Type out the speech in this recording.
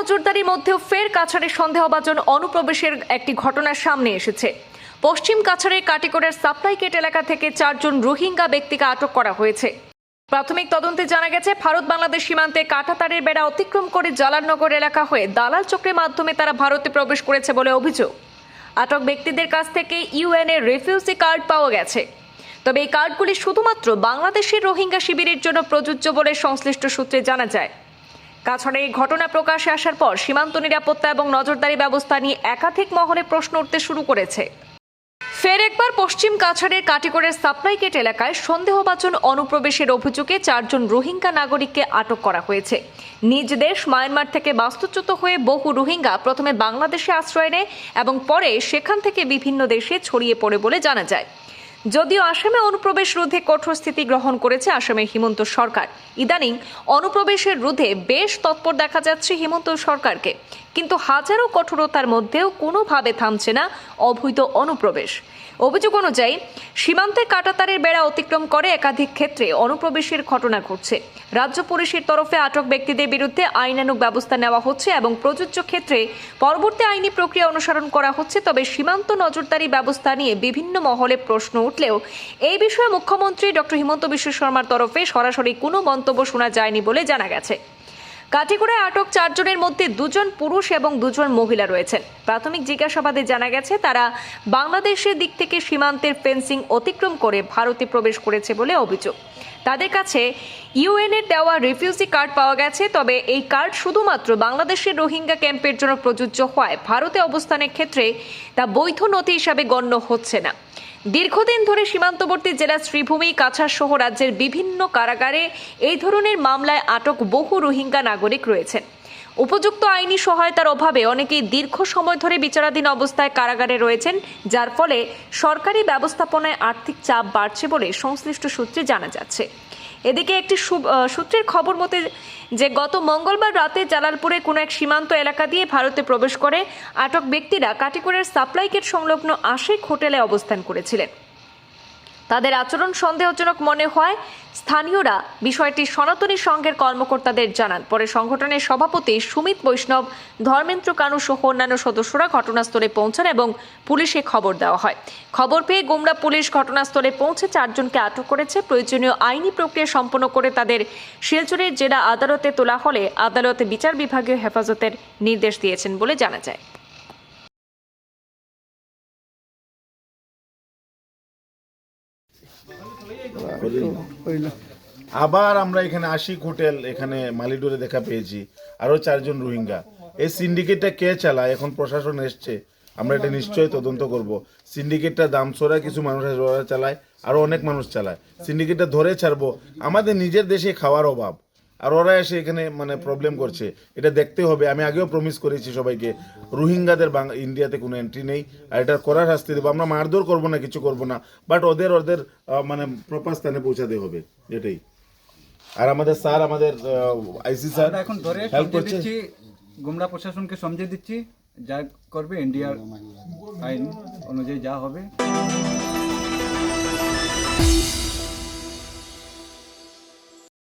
নজরদারির মধ্যেও ফের কাছাড়ের সন্দেহভাজন অনুপ্রবেশের একটি ঘটনার সামনে এসেছে। পশ্চিম কাছাড়ের কাটিগড়ার সাপ্লাই গেট এলাকা থেকে 4 জন রোহিঙ্গা ব্যক্তিকে আটক করা হয়েছে। প্রাথমিক তদন্তে জানা গেছে, ভারত বাংলাদেশ সীমান্তে কাঁটাতারের বেড়া অতিক্রম করে জালালনগর এলাকা হয়ে দালাল চক্রের মাধ্যমে তারা ভারতে প্রবেশ করেছে বলে অভিযোগ। আটক ব্যক্তিদের কাছ থেকে ইউএনএর রেফিউজি কার্ড পাওয়া গেছে। তবে এই কার্ডগুলি শুধুমাত্র বাংলাদেশের রোহিঙ্গা শিবিরের জন্য প্রযোজ্য বলে সংশ্লিষ্ট সূত্রে জানা যায়। কাছাড়ে এই ঘটনা প্রকাশে আসার পর সীমান্ত নিরাপত্তা এবং নজরদারি ব্যবস্থা নিয়ে একাধিক মহলে প্রশ্ন উঠতে শুরু করেছে। ফের একবার পশ্চিম কাছাড়ের কাটিগড়ের সাপ্লাই গেট এলাকায় সন্দেহভাজন অনুপ্রবেশের অভিযোগে 4 জন রোহিঙ্গা নাগরিককে আটক করা হয়েছে। নিজ দেশ মায়ানমার থেকে বাস্তুচ্যুত হয়ে বহু রোহিঙ্গা প্রথমে বাংলাদেশে আশ্রয় নেয় এবং পরে সেখান থেকে বিভিন্ন দেশে ছড়িয়ে পড়ে বলে জানা যায়। যদিও আসামে অনুপ্রবেশ রোধে কঠোর স্থিতি গ্রহণ করেছে আসামের হিমন্ত সরকার। ইদানিং অনুপ্রবেশের রোধে বেশ তৎপর দেখা যাচ্ছে হিমন্ত সরকারকে, কিন্তু হাজারো কঠোরতার মধ্যেও কোনোভাবে থামছে না অবৈধ অনুপ্রবেশ। অভিযোগ অনুযায়ী সীমান্তে কাঁটাতারের বেড়া অতিক্রম করে একাধিক ক্ষেত্রে অনুপ্রবেশের ঘটনা ঘটছে। রাজ্য পুলিশের তরফে আটক ব্যক্তিদের বিরুদ্ধে আইনানুগ ব্যবস্থা নেওয়া হচ্ছে এবং প্রযোজ্য ক্ষেত্রে পরবর্তী আইনি প্রক্রিয়া অনুসরণ করা হচ্ছে। তবে সীমান্ত নজরদারি ব্যবস্থা নিয়ে বিভিন্ন মহলে প্রশ্ন উঠলেও এই বিষয়ে মুখ্যমন্ত্রী ডক্টর হিমন্ত বিশ্ব শর্মার তরফে সরাসরি কোনো মন্তব্য শোনা যায়নি বলে জানা গেছে। কাটিগড়ায় আটক 4 জনের মধ্যে 2 জন পুরুষ এবং 2 জন মহিলা রয়েছেন। প্রাথমিক জিজ্ঞাসাবাদে জানা গেছে তারা বাংলাদেশের দিক থেকে সীমান্তের ফেন্সিং অতিক্রম করে ভারতে প্রবেশ করেছে বলে অভিযোগ। তাদের কাছে ইউএনএর দেওয়া রিফিউজি কার্ড পাওয়া গেছে। তবে এই কার্ড শুধুমাত্র বাংলাদেশের রোহিঙ্গা ক্যাম্পের জন্য প্রযোজ্য হওয়ায় ভারতে অবস্থানের ক্ষেত্রে তা বৈধ নথি হিসাবে গণ্য হচ্ছে না। দীর্ঘদিন ধরে সীমান্তবর্তী জেলা শ্রীভূমি, কাছাড় সহ রাজ্যের বিভিন্ন কারাগারে এই ধরনের মামলায় আটক বহু রোহিঙ্গা নাগরিক রয়েছেন। উপযুক্ত আইনি সহায়তার অভাবে অনেকেই দীর্ঘ সময় ধরে বিচারাধীন অবস্থায় কারাগারে রয়েছেন, যার ফলে সরকারি ব্যবস্থাপনায় আর্থিক চাপ বাড়ছে বলে সংশ্লিষ্ট সূত্রে জানা যাচ্ছে। এদিকে একটি সূত্রের খবর মতে যে গত মঙ্গলবার রাতে জালালপুরে কোনো এক সীমান্ত এলাকা দিয়ে ভারতে প্রবেশ করে আটক ব্যক্তিরা কাটিগড়ের সাপ্লাই গেট সংলগ্ন আশিক হোটেলে অবস্থান করেছিলেন। তাদের আচরণ সন্দেহজনক মনে হয় স্থানীয়রা বিষয়টি সনাতনী সংঘের কর্মকর্তাদের জানান। পরে সংগঠনের সভাপতি সুমিত বৈষ্ণব, ধর্মেন্দ্র কানু সহ অন্যান্য সদস্যরা ঘটনাস্থলে পৌঁছান এবং পুলিশে খবর দেওয়া হয়। খবর পেয়ে গুমরা পুলিশ ঘটনাস্থলে পৌঁছে 4 জনকে আটক করেছে। প্রয়োজনীয় আইনি প্রক্রিয়া সম্পন্ন করে তাদের শিলচরের জেলা আদালতে তোলা হলে আদালতে বিচার বিভাগীয় হেফাজতের নির্দেশ দিয়েছেন বলে জানা যায়। আবার আমরা এখানে আশিক হোটেল এখানে মালিডোরে দেখা পেয়েছি আরো 4 জন রোহিঙ্গা। এই সিন্ডিকেটটা কে চালায় এখন প্রশাসন এসছে, আমরা এটা নিশ্চয়ই তদন্ত করব। সিন্ডিকেটটা দামছড়া কিছু মানুষ ওরা চালায়, আরো অনেক মানুষ চালায়। সিন্ডিকেটটা ধরে ছাড়বো, আমাদের নিজের দেশে খাওয়ার অভাব আর ওরা এসে এখানে মানে প্রবলেম করছে, এটা দেখতে হবে। আমি আগেও প্রমিস করেছি সবাইকে, রোহিঙ্গাদের ইন্ডিয়াতে কোনো এন্ট্রি নেই আর এটা কড়া শাস্তি দেবো। আমরা মারধর করবো না, কিছু করবো না, বাট ওদের মানে প্রপার স্থানে পৌঁছাতে হবে, এটাই। আর আমাদের স্যার, আমাদের আইসি স্যার এখন ধরে হেল্প করছে। গুমরা প্রশাসনকে সমঝে দিচ্ছি, যা করবে ইন্ডিয়ার আইন অনুযায়ী যা হবে।